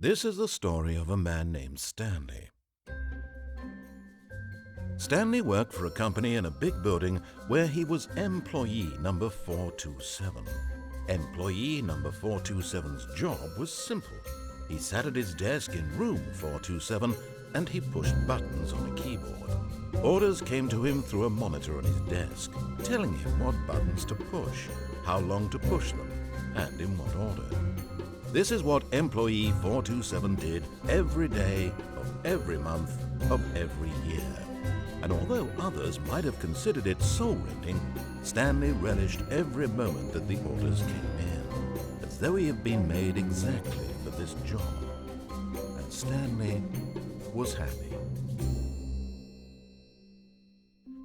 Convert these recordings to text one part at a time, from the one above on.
This is the story of a man named Stanley. Stanley worked for a company in a big building where he was employee number 427. Employee number 427's job was simple. He sat at his desk in room 427 and he pushed buttons on a keyboard. Orders came to him through a monitor on his desk, telling him what buttons to push, how long to push them, and in what order. This is what employee 427 did every day of every month of every year. And although others might have considered it soul-rending, Stanley relished every moment that the orders came in, as though he had been made exactly for this job. And Stanley was happy.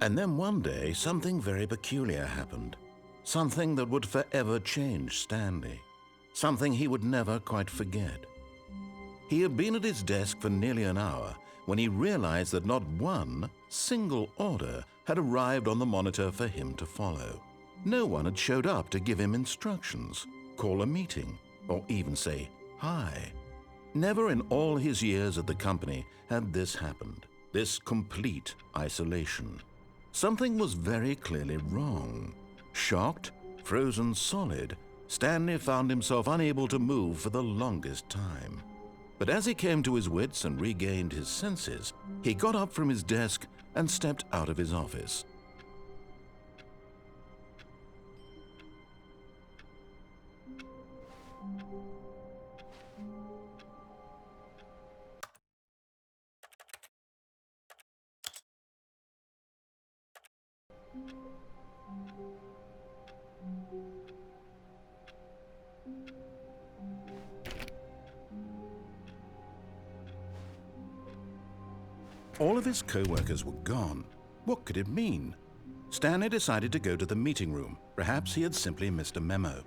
And then one day, something very peculiar happened. Something that would forever change Stanley. Something he would never quite forget. He had been at his desk for nearly an hour when he realized that not one single order had arrived on the monitor for him to follow. No one had showed up to give him instructions, call a meeting, or even say hi. Never in all his years at the company had this happened, this complete isolation. Something was very clearly wrong. Shocked, frozen solid, Stanley found himself unable to move for the longest time. But as he came to his wits and regained his senses, he got up from his desk and stepped out of his office. All of his co-workers were gone. What could it mean? Stanley decided to go to the meeting room. Perhaps he had simply missed a memo.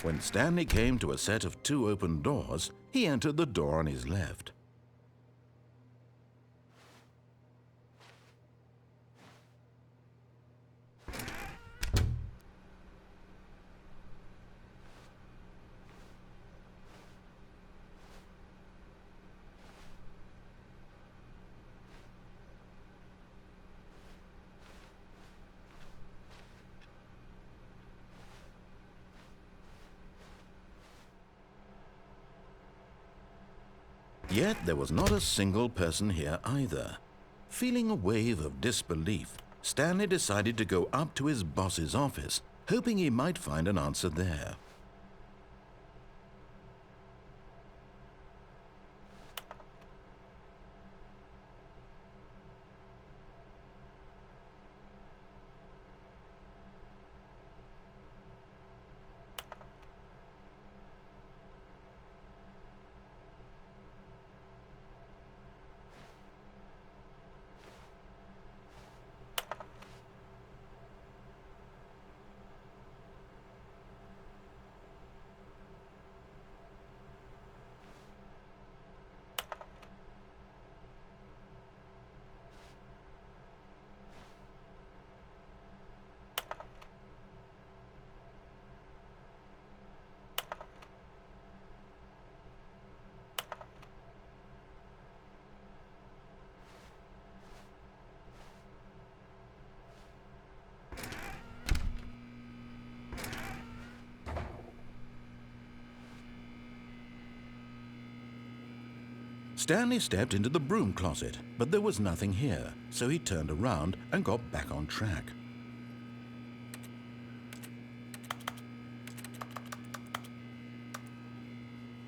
When Stanley came to a set of 2 open doors, he entered the door on his left. Yet there was not a single person here either. Feeling a wave of disbelief, Stanley decided to go up to his boss's office, hoping he might find an answer there. Stanley stepped into the broom closet, but there was nothing here, so he turned around and got back on track.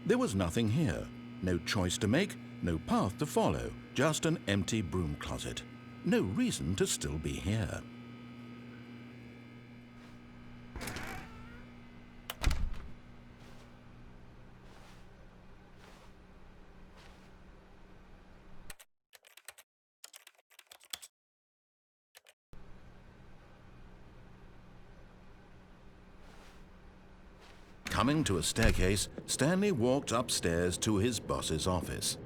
There was nothing here. No choice to make, no path to follow, just an empty broom closet. No reason to still be here. Coming to a staircase, Stanley walked upstairs to his boss's office.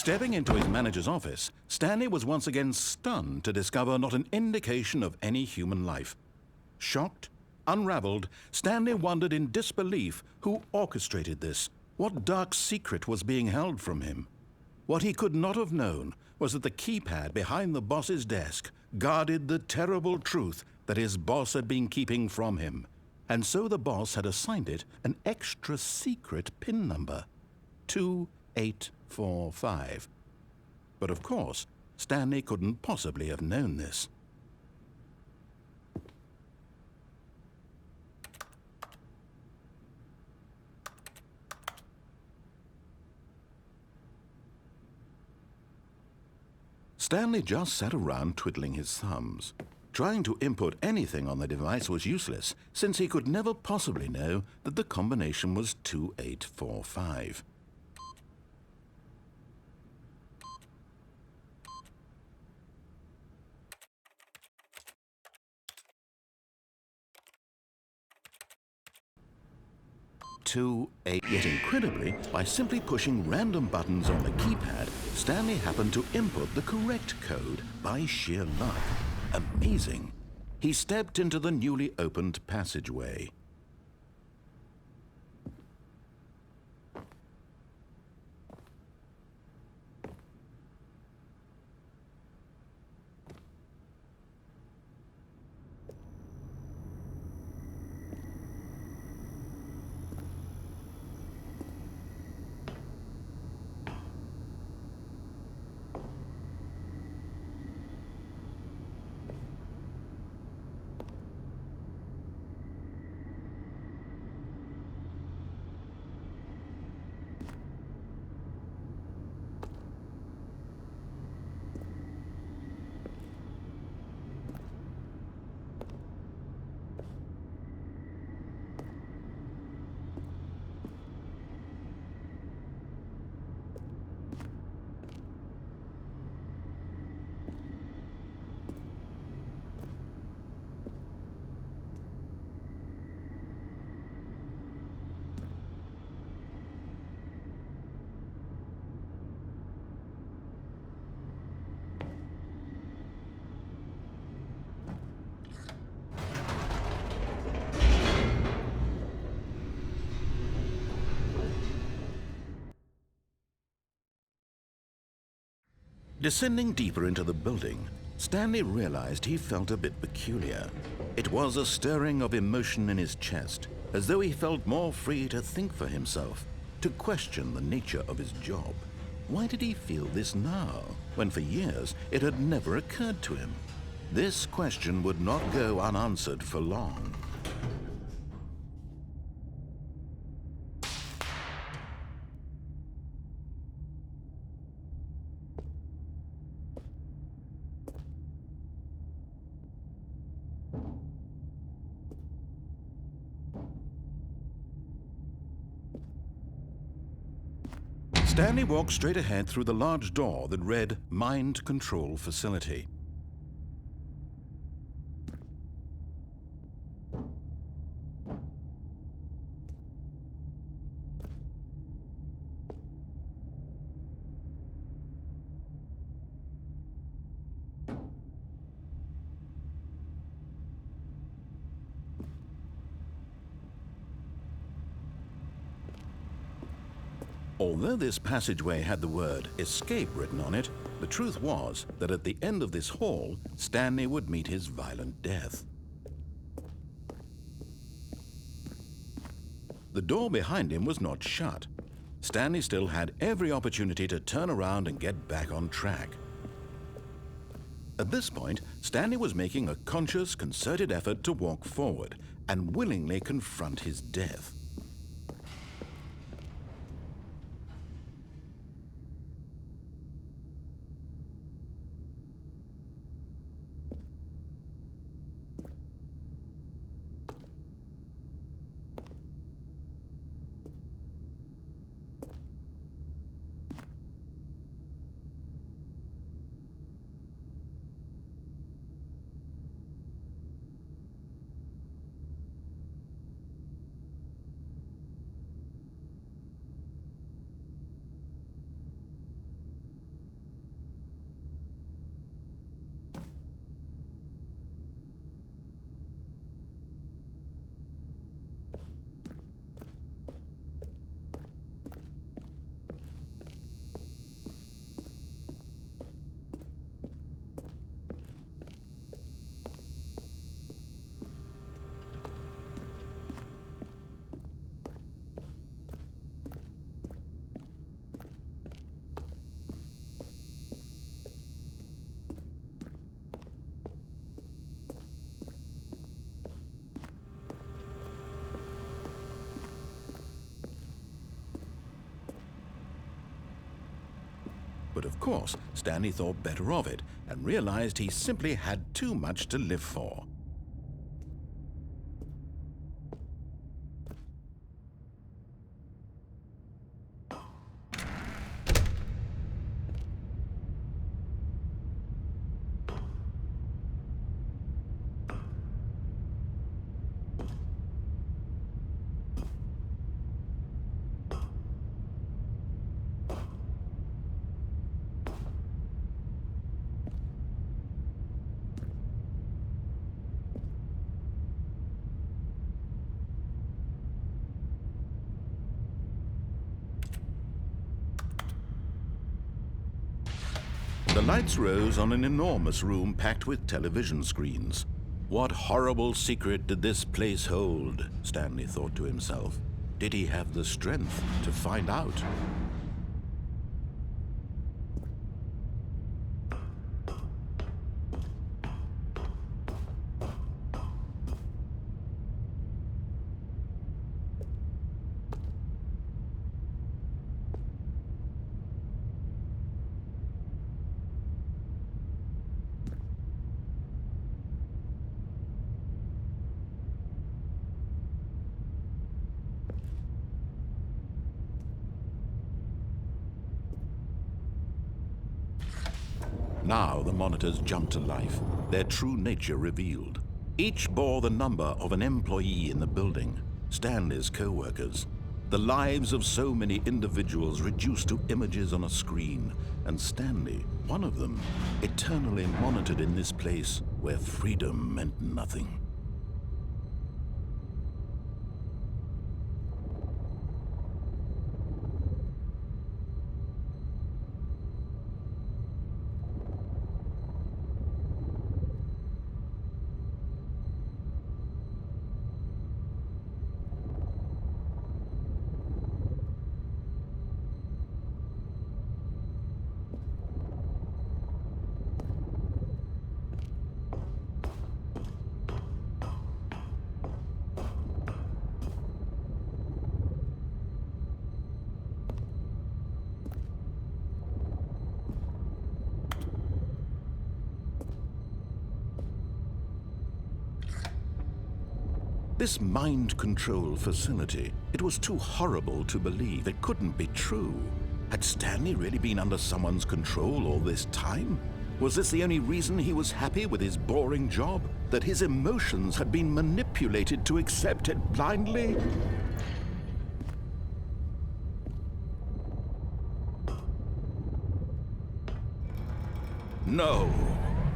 Stepping into his manager's office, Stanley was once again stunned to discover not an indication of any human life. Shocked, unraveled, Stanley wondered in disbelief who orchestrated this. What dark secret was being held from him? What he could not have known was that the keypad behind the boss's desk guarded the terrible truth that his boss had been keeping from him. And so the boss had assigned it an extra secret PIN number, 2845. But of course, Stanley couldn't possibly have known this. Stanley just sat around twiddling his thumbs. Trying to input anything on the device was useless, since he could never possibly know that the combination was 2845. Yet incredibly, by simply pushing random buttons on the keypad, Stanley happened to input the correct code by sheer luck. Amazing. He stepped into the newly opened passageway. Descending deeper into the building, Stanley realized he felt a bit peculiar. It was a stirring of emotion in his chest, as though he felt more free to think for himself, to question the nature of his job. Why did he feel this now, when for years it had never occurred to him? This question would not go unanswered for long. Stanley walked straight ahead through the large door that read Mind Control Facility. Although this passageway had the word escape written on it, the truth was that at the end of this hall, Stanley would meet his violent death. The door behind him was not shut. Stanley still had every opportunity to turn around and get back on track. At this point, Stanley was making a conscious, concerted effort to walk forward and willingly confront his death. But of course, Stanley thought better of it and realized he simply had too much to live for. The lights rose on an enormous room packed with television screens. What horrible secret did this place hold? Stanley thought to himself. Did he have the strength to find out? Now the monitors jumped to life, their true nature revealed. Each bore the number of an employee in the building, Stanley's co-workers. The lives of so many individuals reduced to images on a screen, and Stanley, one of them, eternally monitored in this place where freedom meant nothing. This mind control facility, it was too horrible to believe. It couldn't be true. Had Stanley really been under someone's control all this time? Was this the only reason he was happy with his boring job? That his emotions had been manipulated to accept it blindly? No,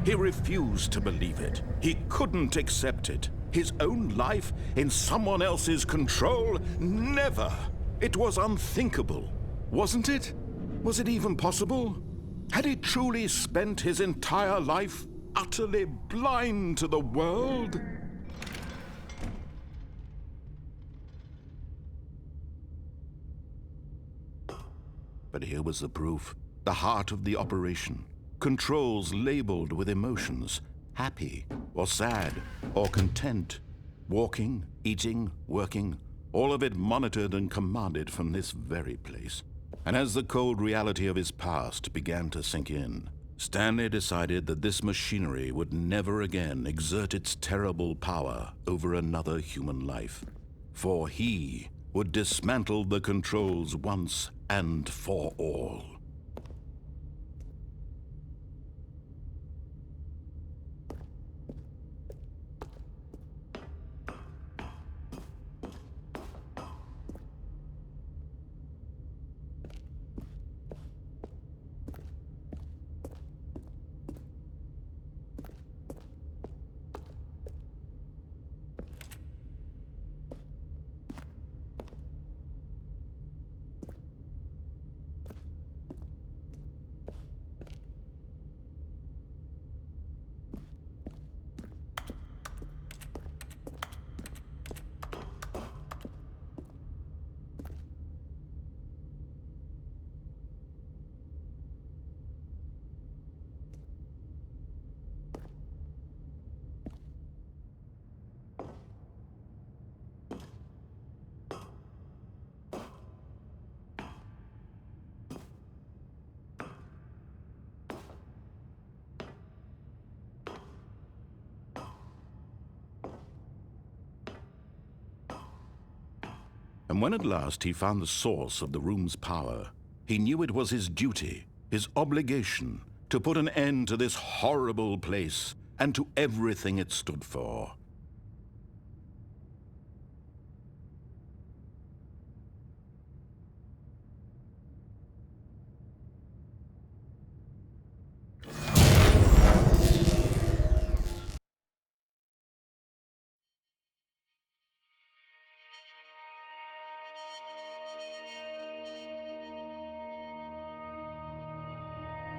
he refused to believe it. He couldn't accept it. His own life in someone else's control? Never! It was unthinkable, wasn't it? Was it even possible? Had he truly spent his entire life utterly blind to the world? But here was the proof, the heart of the operation. Controls labeled with emotions, happy or sad or content. Walking, eating, working, all of it monitored and commanded from this very place. And as the cold reality of his past began to sink in, Stanley decided that this machinery would never again exert its terrible power over another human life. For he would dismantle the controls once and for all. And when at last he found the source of the room's power, he knew it was his duty, his obligation, to put an end to this horrible place and to everything it stood for.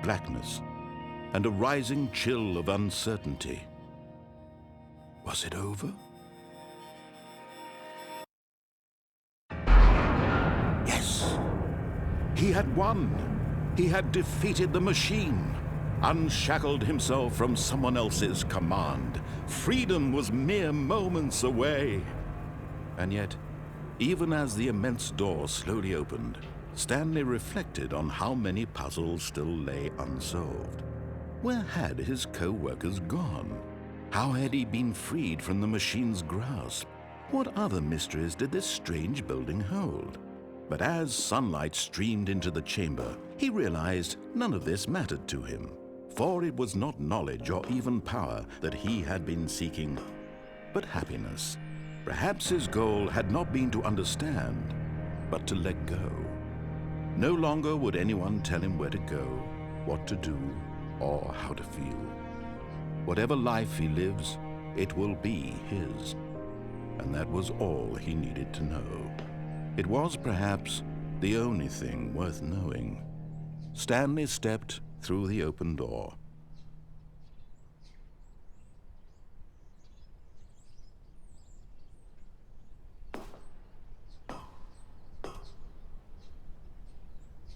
Blackness and a rising chill of uncertainty. Was it over? Yes! He had won! He had defeated the machine, unshackled himself from someone else's command. Freedom was mere moments away. And yet, even as the immense door slowly opened, Stanley reflected on how many puzzles still lay unsolved. Where had his co-workers gone? How had he been freed from the machine's grasp? What other mysteries did this strange building hold? But as sunlight streamed into the chamber, he realized none of this mattered to him, for it was not knowledge or even power that he had been seeking, but happiness. Perhaps his goal had not been to understand, but to let go. No longer would anyone tell him where to go, what to do, or how to feel. Whatever life he lives, it will be his. And that was all he needed to know. It was perhaps the only thing worth knowing. Stanley stepped through the open door.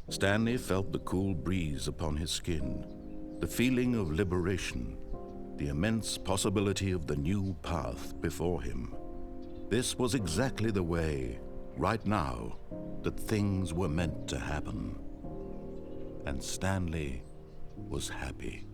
Stanley felt the cool breeze upon his skin, the feeling of liberation, the immense possibility of the new path before him. This was exactly the way, right now, that things were meant to happen. And Stanley was happy.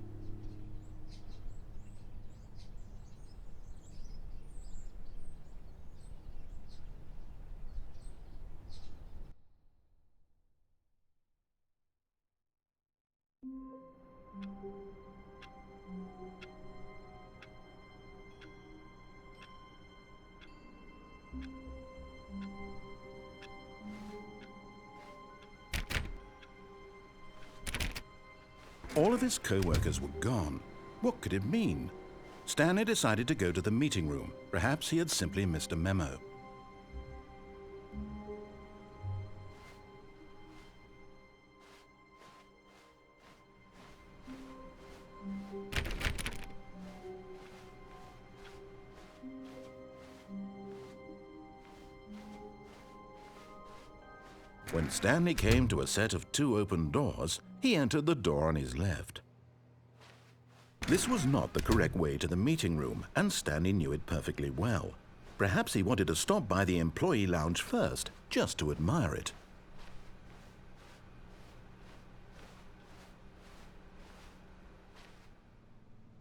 All of his co-workers were gone. What could it mean? Stanley decided to go to the meeting room. Perhaps he had simply missed a memo. When Stanley came to a set of 2 open doors, he entered the door on his left. This was not the correct way to the meeting room, and Stanley knew it perfectly well. Perhaps he wanted to stop by the employee lounge first, just to admire it.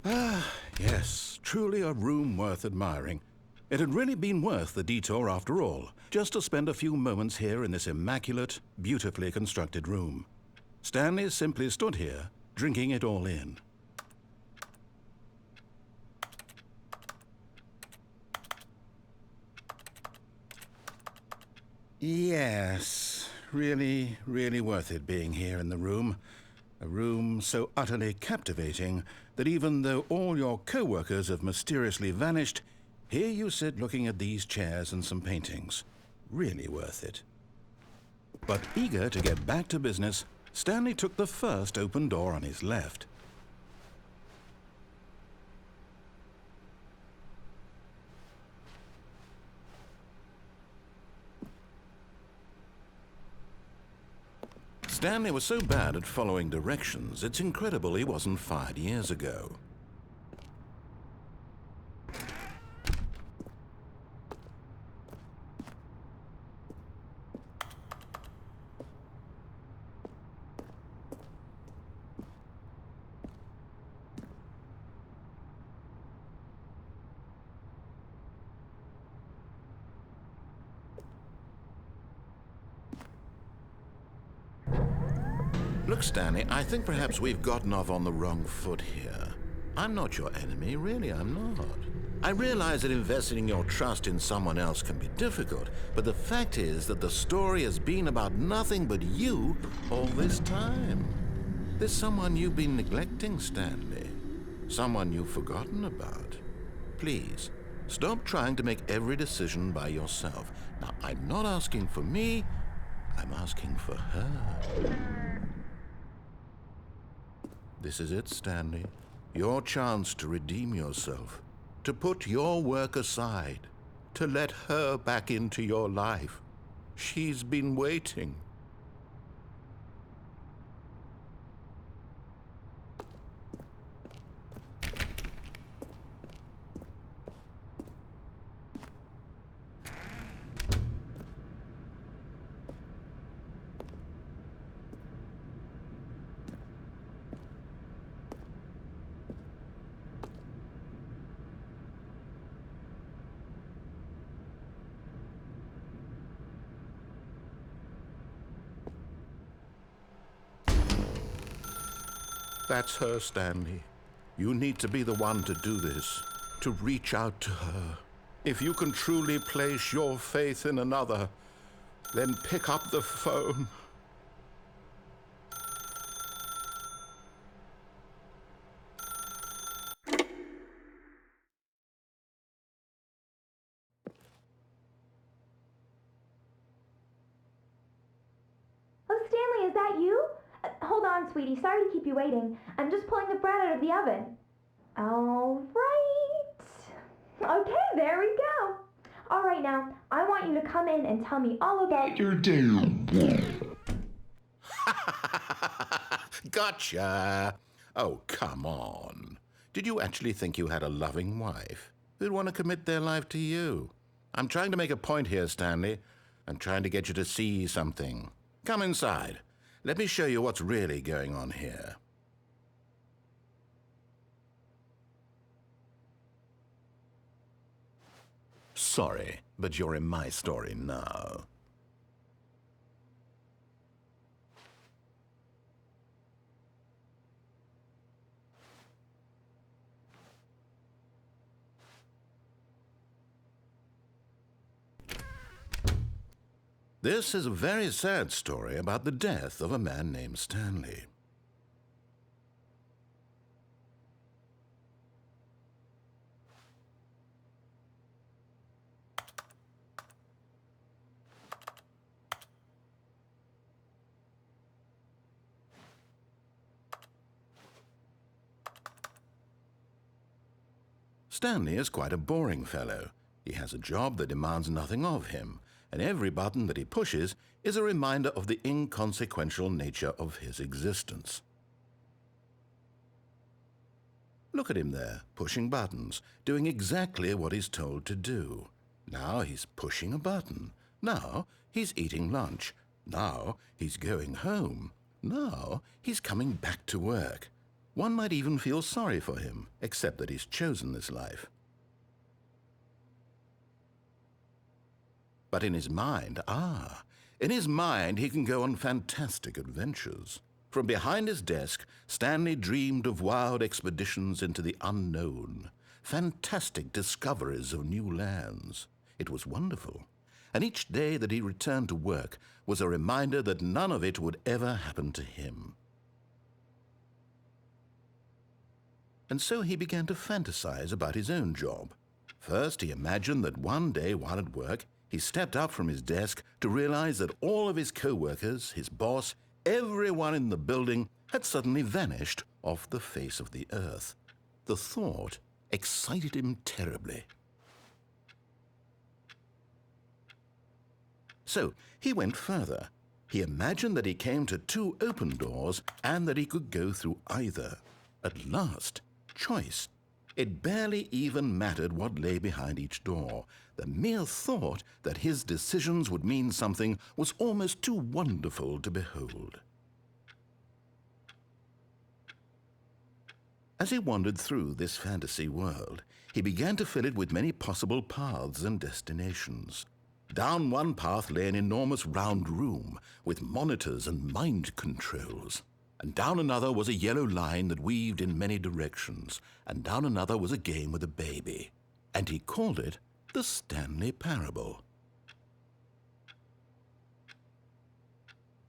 Ah, yes, truly a room worth admiring. It had really been worth the detour after all, just to spend a few moments here in this immaculate, beautifully constructed room. Stanley simply stood here, drinking it all in. Yes, really, really worth it being here in the room. A room so utterly captivating that even though all your co-workers have mysteriously vanished, here you sit looking at these chairs and some paintings. Really worth it. But eager to get back to business, Stanley took the first open door on his left. Stanley was so bad at following directions, it's incredible he wasn't fired years ago. Look, Stanley, I think perhaps we've gotten off on the wrong foot here. I'm not your enemy, really, I'm not. I realize that investing your trust in someone else can be difficult, but the fact is that the story has been about nothing but you all this time. There's someone you've been neglecting, Stanley. Someone you've forgotten about. Please, stop trying to make every decision by yourself. Now, I'm not asking for me, I'm asking for her. This is it, Stanley. Your chance to redeem yourself, to put your work aside, to let her back into your life. She's been waiting. That's her, Stanley. You need to be the one to do this, to reach out to her. If you can truly place your faith in another, then pick up the phone. Oh, Stanley, is that you? Hold on, sweetie. Sorry to keep you waiting. I'm just pulling the bread out of the oven. All right. Okay, there we go. All right, now, I want you to come in and tell me all about your day. Gotcha. Oh, come on. Did you actually think you had a loving wife who'd want to commit their life to you? I'm trying to make a point here, Stanley. I'm trying to get you to see something. Come inside. Let me show you what's really going on here. Sorry, but you're in my story now. This is a very sad story about the death of a man named Stanley. Stanley is quite a boring fellow. He has a job that demands nothing of him, and every button that he pushes is a reminder of the inconsequential nature of his existence. Look at him there, pushing buttons, doing exactly what he's told to do. Now he's pushing a button. Now he's eating lunch. Now he's going home. Now he's coming back to work. One might even feel sorry for him, except that he's chosen this life. But in his mind, he can go on fantastic adventures. From behind his desk, Stanley dreamed of wild expeditions into the unknown, fantastic discoveries of new lands. It was wonderful, and each day that he returned to work was a reminder that none of it would ever happen to him. And so he began to fantasize about his own job. First, he imagined that one day while at work, he stepped up from his desk to realize that all of his co-workers, his boss, everyone in the building had suddenly vanished off the face of the earth. The thought excited him terribly. So he went further. He imagined that he came to 2 open doors and that he could go through either. At last, choice. It barely even mattered what lay behind each door. The mere thought that his decisions would mean something was almost too wonderful to behold. As he wandered through this fantasy world, he began to fill it with many possible paths and destinations. Down one path lay an enormous round room with monitors and mind controls. And down another was a yellow line that weaved in many directions, and down another was a game with a baby. And he called it the Stanley Parable.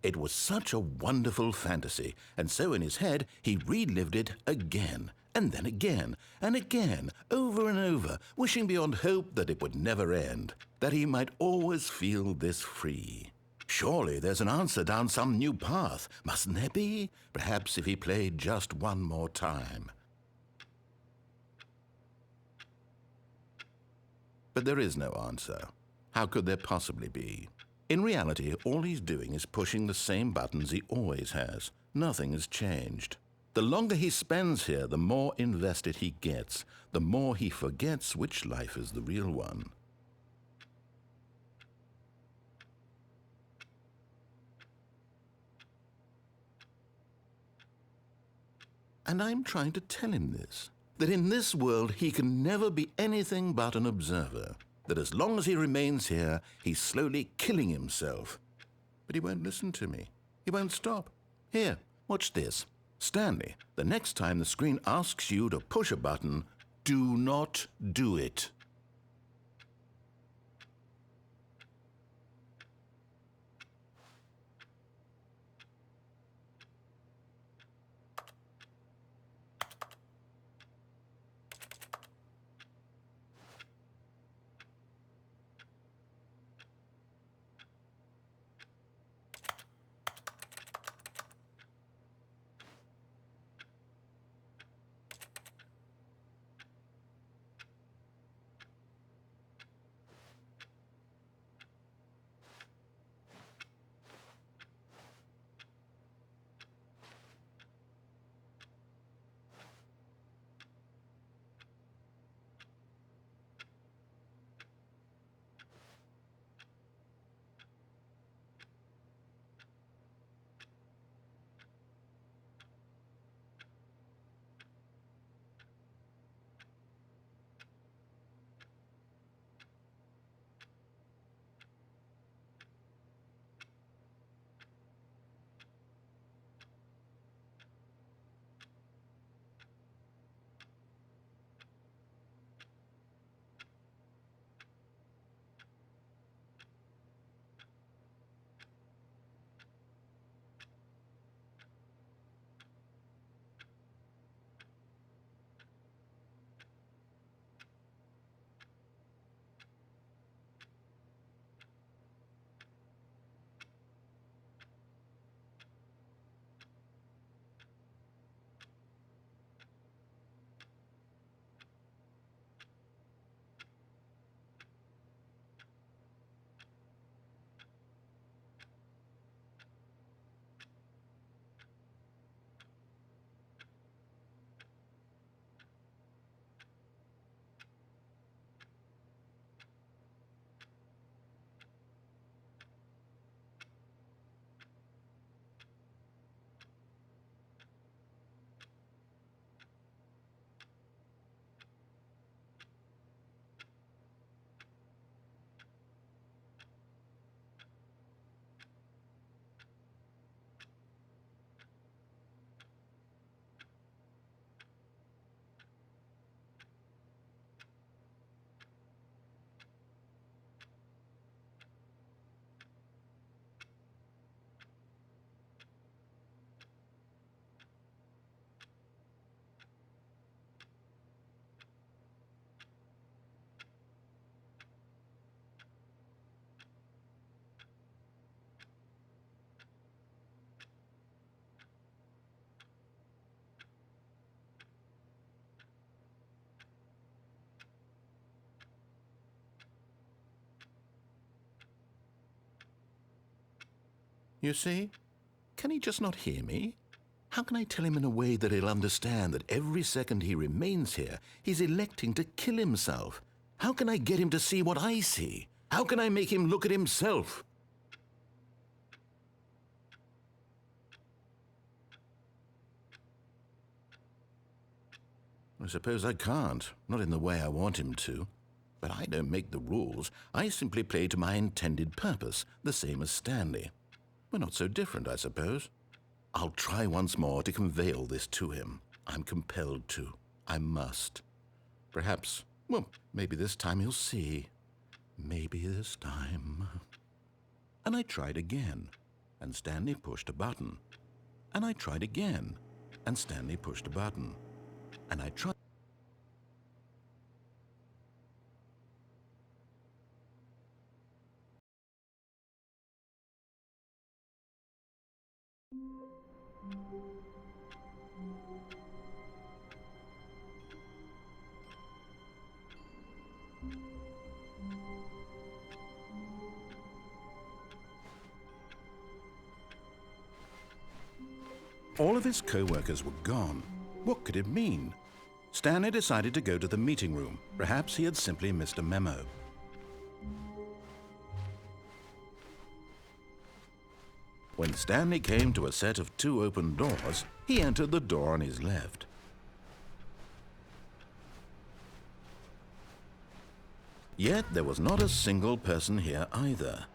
It was such a wonderful fantasy, and so in his head he relived it again, and then again, and again, over and over, wishing beyond hope that it would never end, that he might always feel this free. Surely there's an answer down some new path, mustn't there be? Perhaps if he played just one more time. But there is no answer. How could there possibly be? In reality, all he's doing is pushing the same buttons he always has. Nothing has changed. The longer he spends here, the more invested he gets, the more he forgets which life is the real one. And I'm trying to tell him this, that in this world he can never be anything but an observer, that as long as he remains here, he's slowly killing himself. But he won't listen to me. He won't stop. Here, watch this. Stanley, the next time the screen asks you to push a button, do not do it. You see? Can he just not hear me? How can I tell him in a way that he'll understand that every second he remains here, he's electing to kill himself? How can I get him to see what I see? How can I make him look at himself? I suppose I can't, not in the way I want him to. But I don't make the rules. I simply play to my intended purpose, the same as Stanley. We're not so different, I suppose. I'll try once more to convey all this to him. I'm compelled to. I must. Perhaps, well, maybe this time he'll see. Maybe this time. And I tried again, and Stanley pushed a button. And I tried again, and Stanley pushed a button. And I tried. All of his co-workers were gone. What could it mean? Stanley decided to go to the meeting room. Perhaps he had simply missed a memo. When Stanley came to a set of 2 open doors, he entered the door on his left. Yet there was not a single person here either.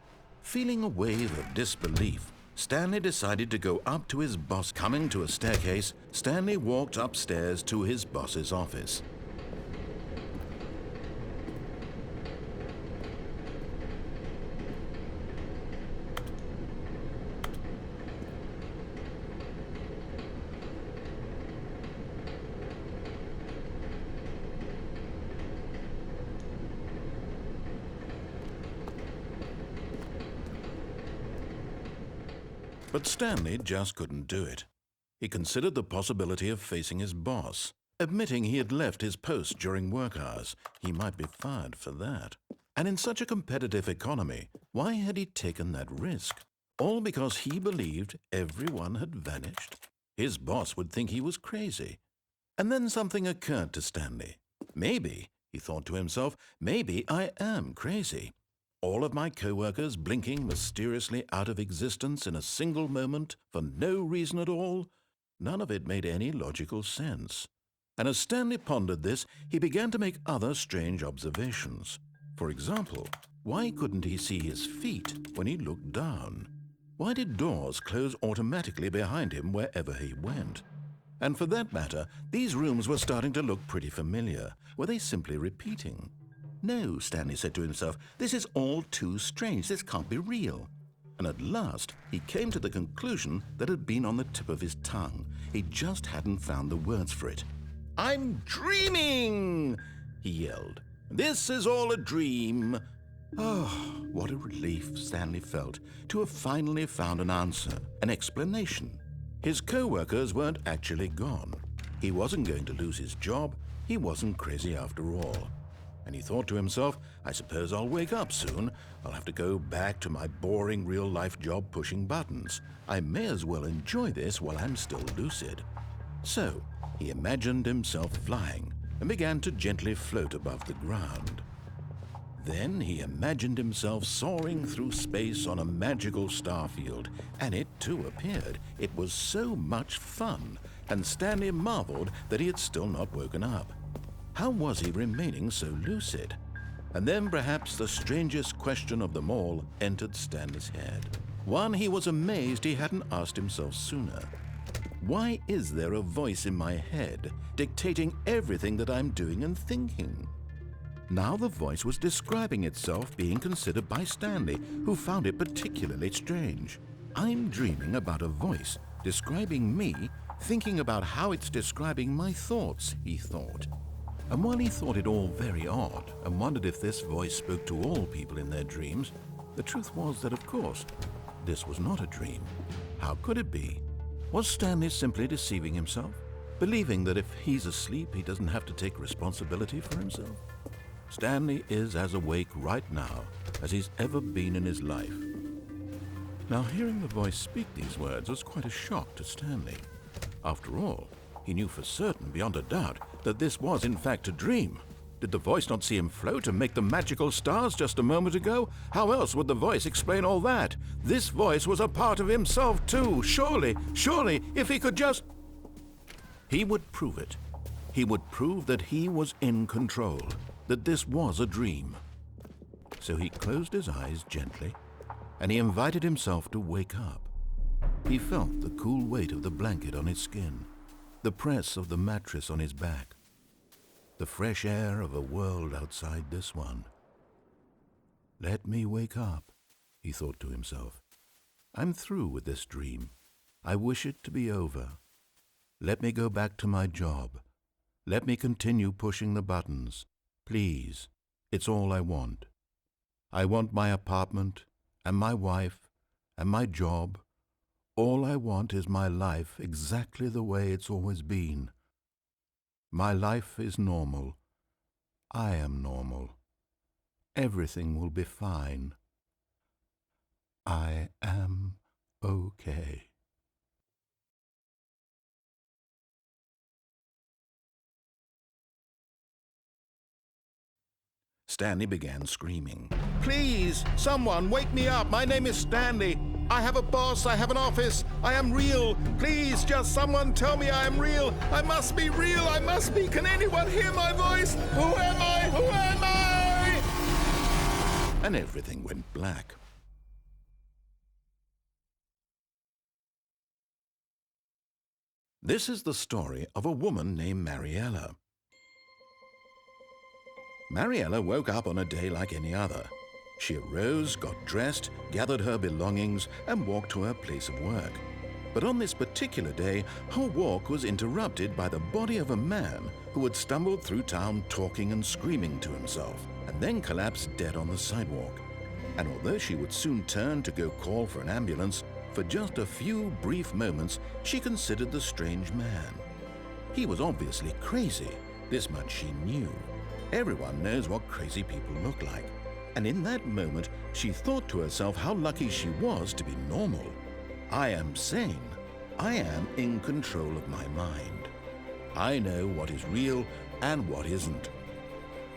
Feeling a wave of disbelief, Stanley decided to go up to his boss. Coming to a staircase, Stanley walked upstairs to his boss's office. But Stanley just couldn't do it. He considered the possibility of facing his boss. Admitting he had left his post during work hours, he might be fired for that. And in such a competitive economy, why had he taken that risk? All because he believed everyone had vanished? His boss would think he was crazy. And then something occurred to Stanley. Maybe, he thought to himself, maybe I am crazy. All of my co-workers blinking mysteriously out of existence in a single moment for no reason at all? None of it made any logical sense. And as Stanley pondered this, he began to make other strange observations. For example, why couldn't he see his feet when he looked down? Why did doors close automatically behind him wherever he went? And for that matter, these rooms were starting to look pretty familiar. Were they simply repeating? No, Stanley said to himself, this is all too strange. This can't be real. And at last, he came to the conclusion that had been on the tip of his tongue. He just hadn't found the words for it. I'm dreaming, he yelled. This is all a dream. Oh, what a relief Stanley felt to have finally found an answer, an explanation. His co-workers weren't actually gone. He wasn't going to lose his job. He wasn't crazy after all. And he thought to himself, I suppose I'll wake up soon. I'll have to go back to my boring real-life job pushing buttons. I may as well enjoy this while I'm still lucid. So, he imagined himself flying and began to gently float above the ground. Then he imagined himself soaring through space on a magical starfield, and it too appeared. It was so much fun, and Stanley marveled that he had still not woken up. How was he remaining so lucid? And then perhaps the strangest question of them all entered Stanley's head. One he was amazed he hadn't asked himself sooner. Why is there a voice in my head dictating everything that I'm doing and thinking? Now the voice was describing itself being considered by Stanley, who found it particularly strange. I'm dreaming about a voice describing me, thinking about how it's describing my thoughts, he thought. And while he thought it all very odd and wondered if this voice spoke to all people in their dreams, the truth was that, of course, this was not a dream. How could it be? Was Stanley simply deceiving himself, believing that if he's asleep, he doesn't have to take responsibility for himself? Stanley is as awake right now as he's ever been in his life. Now, hearing the voice speak these words was quite a shock to Stanley. After all, he knew for certain, beyond a doubt, that this was in fact a dream. Did the voice not see him float and make the magical stars just a moment ago? How else would the voice explain all that? This voice was a part of himself too. Surely, if he could just... He would prove it. He would prove that he was in control, that this was a dream. So he closed his eyes gently, and he invited himself to wake up. He felt the cool weight of the blanket on his skin, the press of the mattress on his back, the fresh air of a world outside this one. Let me wake up, he thought to himself. I'm through with this dream. I wish it to be over. Let me go back to my job. Let me continue pushing the buttons. Please, it's all I want. I want my apartment and my wife and my job. All I want is my life exactly the way it's always been. My life is normal. I am normal. Everything will be fine. I am okay. Stanley began screaming. Please, someone, wake me up. My name is Stanley. I have a boss. I have an office. I am real. Please, just someone tell me I am real. I must be real. I must be. Can anyone hear my voice? Who am I? Who am I? And everything went black. This is the story of a woman named Mariella. Mariella woke up on a day like any other. She arose, got dressed, gathered her belongings, and walked to her place of work. But on this particular day, her walk was interrupted by the body of a man who had stumbled through town talking and screaming to himself, and then collapsed dead on the sidewalk. And although she would soon turn to go call for an ambulance, for just a few brief moments she considered the strange man. He was obviously crazy. This much she knew. Everyone knows what crazy people look like. And in that moment, she thought to herself how lucky she was to be normal. I am sane. I am in control of my mind. I know what is real and what isn't.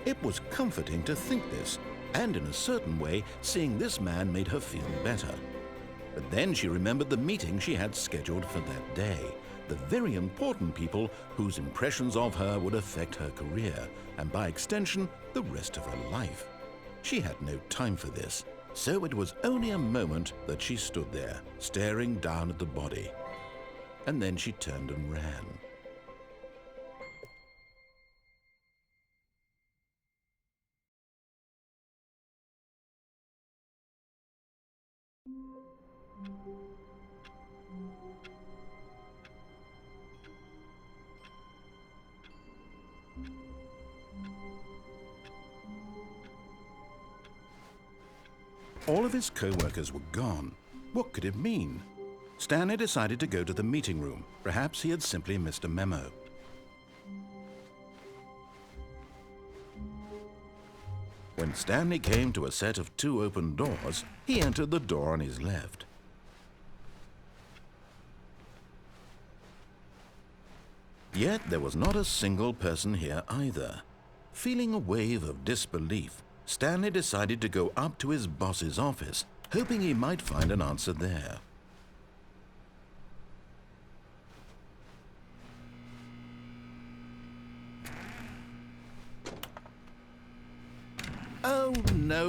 It was comforting to think this, and in a certain way, seeing this man made her feel better. But then she remembered the meeting she had scheduled for that day, the very important people whose impressions of her would affect her career, and by extension, the rest of her life. She had no time for this, so it was only a moment that she stood there, staring down at the body. And then she turned and ran. All of his co-workers were gone. What could it mean? Stanley decided to go to the meeting room. Perhaps he had simply missed a memo. When Stanley came to a set of 2 open doors, he entered the door on his left. Yet there was not a single person here either. Feeling a wave of disbelief, Stanley decided to go up to his boss's office, hoping he might find an answer there. Oh no,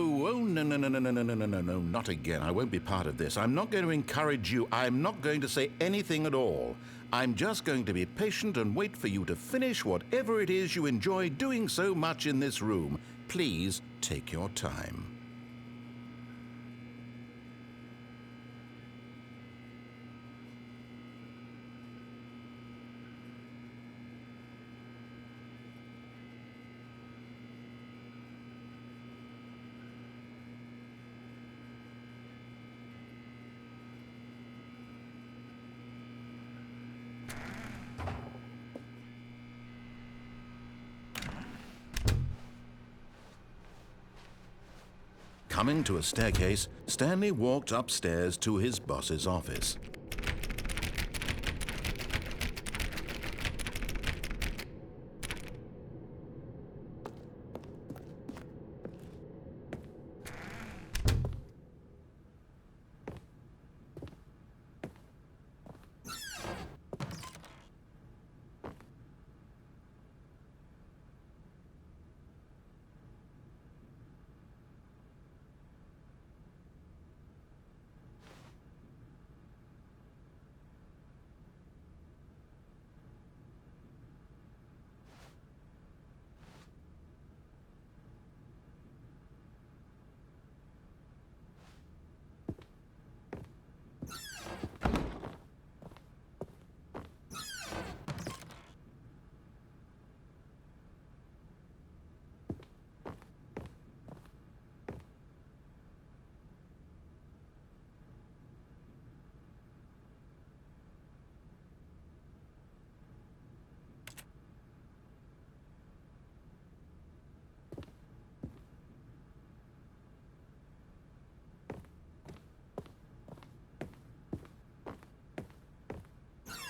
no, not again. I won't be part of this. I'm not going to encourage you. I'm not going to say anything at all. I'm just going to be patient and wait for you to finish whatever it is you enjoy doing so much in this room. Please take your time. Coming to a staircase, Stanley walked upstairs to his boss's office.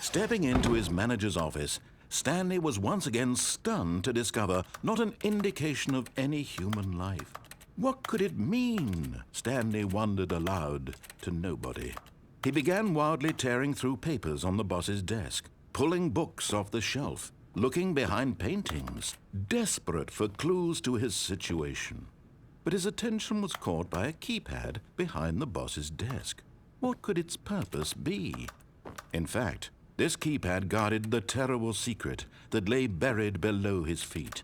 Stepping into his manager's office, Stanley was once again stunned to discover not an indication of any human life. What could it mean? Stanley wondered aloud to nobody. He began wildly tearing through papers on the boss's desk, pulling books off the shelf, looking behind paintings, desperate for clues to his situation. But his attention was caught by a keypad behind the boss's desk. What could its purpose be? In fact, this keypad guarded the terrible secret that lay buried below his feet.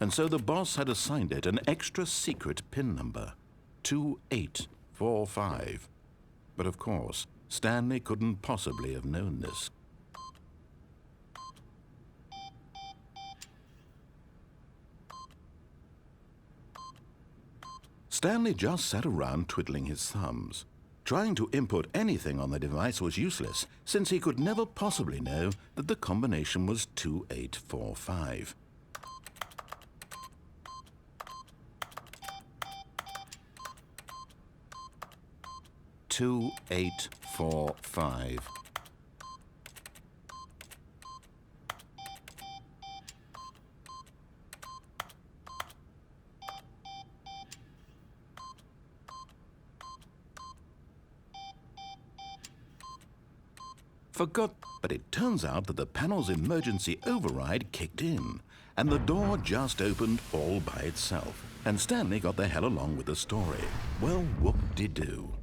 And so the boss had assigned it an extra secret PIN number, 2845. But of course, Stanley couldn't possibly have known this. Stanley just sat around twiddling his thumbs. Trying to input anything on the device was useless, since he could never possibly know that the combination was 2845. Two, 8, 4, 5. Forgot, but it turns out that the panel's emergency override kicked in, and the door just opened all by itself. And Stanley got the hell along with the story. Well, whoop-de-doo.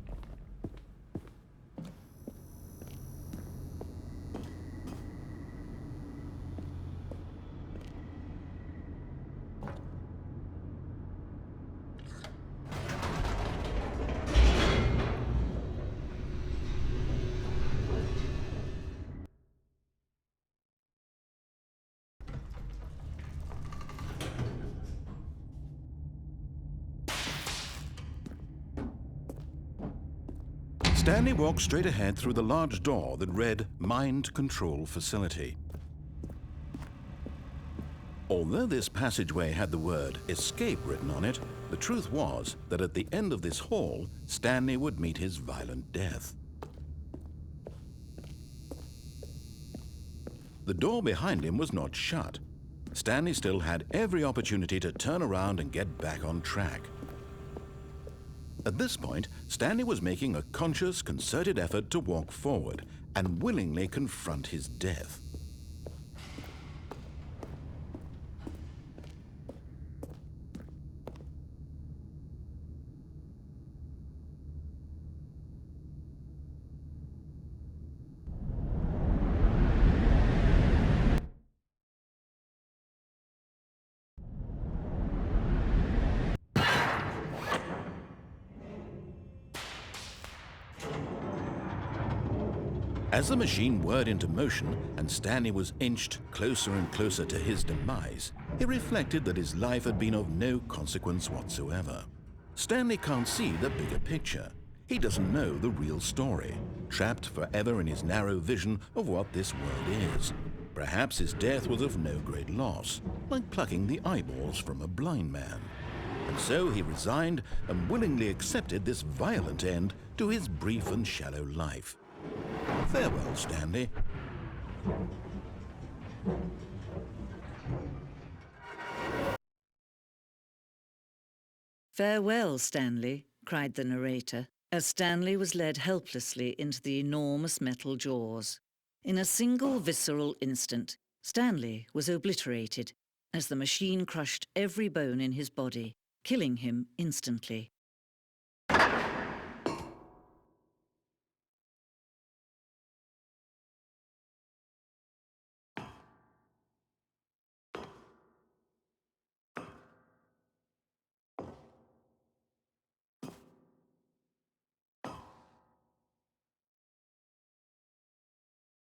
Stanley walked straight ahead through the large door that read Mind Control Facility. Although this passageway had the word escape written on it, the truth was that at the end of this hall, Stanley would meet his violent death. The door behind him was not shut. Stanley still had every opportunity to turn around and get back on track. At this point, Stanley was making a conscious, concerted effort to walk forward and willingly confront his death. As the machine whirred into motion and Stanley was inched closer and closer to his demise, he reflected that his life had been of no consequence whatsoever. Stanley can't see the bigger picture. He doesn't know the real story, trapped forever in his narrow vision of what this world is. Perhaps his death was of no great loss, like plucking the eyeballs from a blind man. And so he resigned and willingly accepted this violent end to his brief and shallow life. Farewell, Stanley. "Farewell, Stanley," cried the narrator, as Stanley was led helplessly into the enormous metal jaws. In a single visceral instant, Stanley was obliterated as the machine crushed every bone in his body, killing him instantly.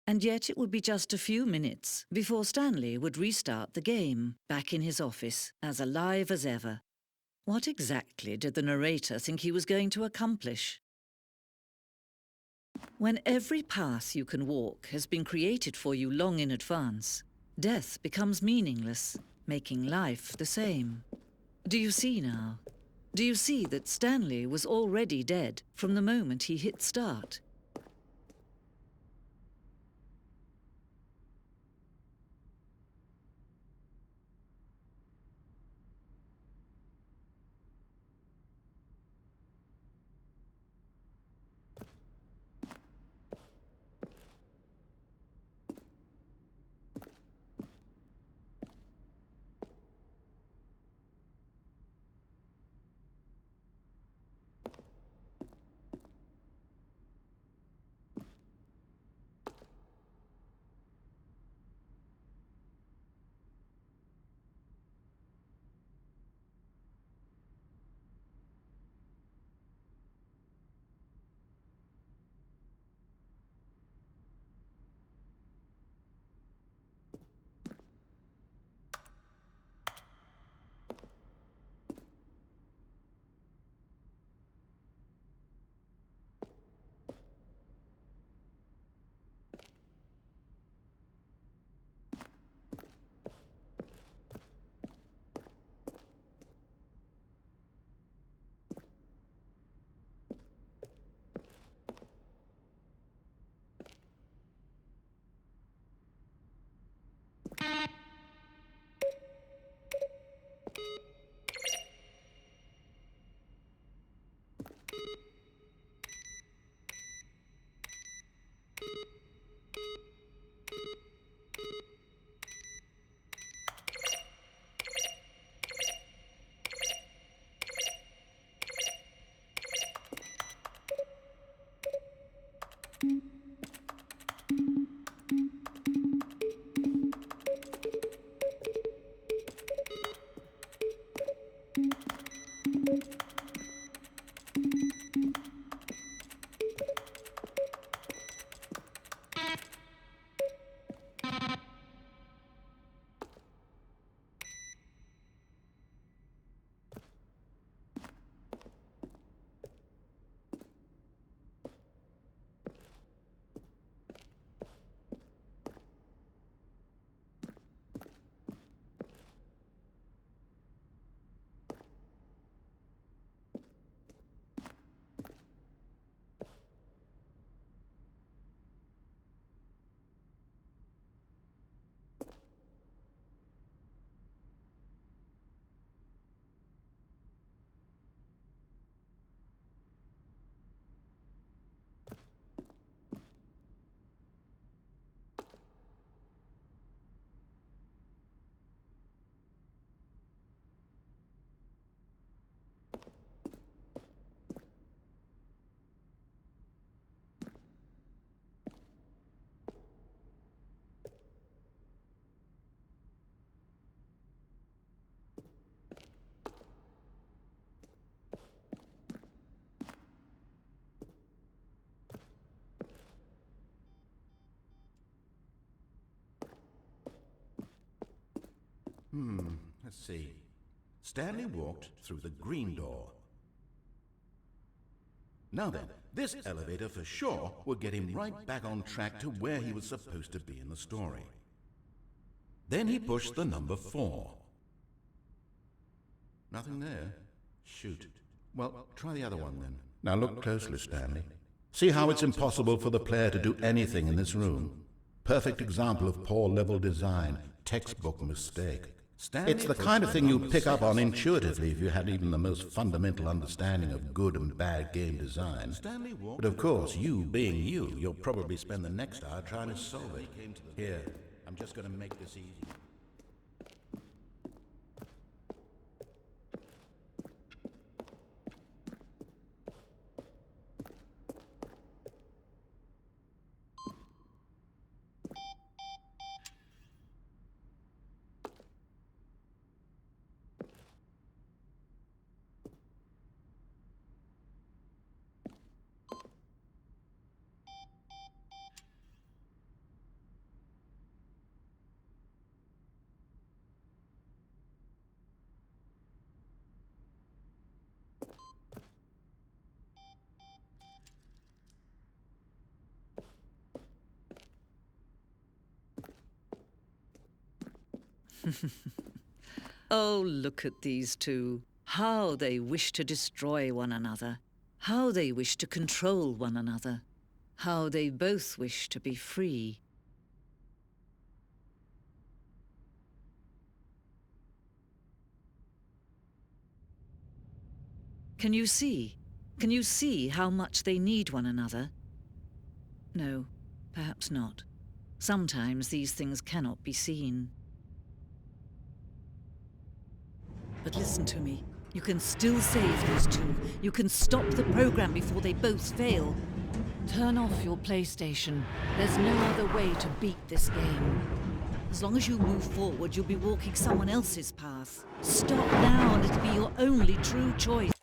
And yet it would be just a few minutes before Stanley would restart the game, back in his office, as alive as ever. What exactly did the narrator think he was going to accomplish? When every path you can walk has been created for you long in advance, death becomes meaningless, making life the same. Do you see now? Do you see that Stanley was already dead from the moment he hit start? Let's see. Stanley walked through the green door. Now then, this elevator for sure will get him right back on track to where he was supposed to be in the story. Then he pushed the number 4. Nothing there. Shoot. Well, try the other one then. Now look closely, Stanley. See how it's impossible for the player to do anything in this room? Perfect example of poor level design. Textbook mistake. It's the kind of thing you pick up on intuitively if you had even the most fundamental understanding of good and bad game design. But of course, you being you, you'll probably spend the next hour trying to solve it. Here, I'm just going to make this easy. Oh, look at these two. How they wish to destroy one another. How they wish to control one another. How they both wish to be free. Can you see? Can you see how much they need one another? No, perhaps not. Sometimes these things cannot be seen. But listen to me. You can still save those two. You can stop the program before they both fail. Turn off your PlayStation. There's no other way to beat this game. As long as you move forward, you'll be walking someone else's path. Stop now and it'll be your only true choice.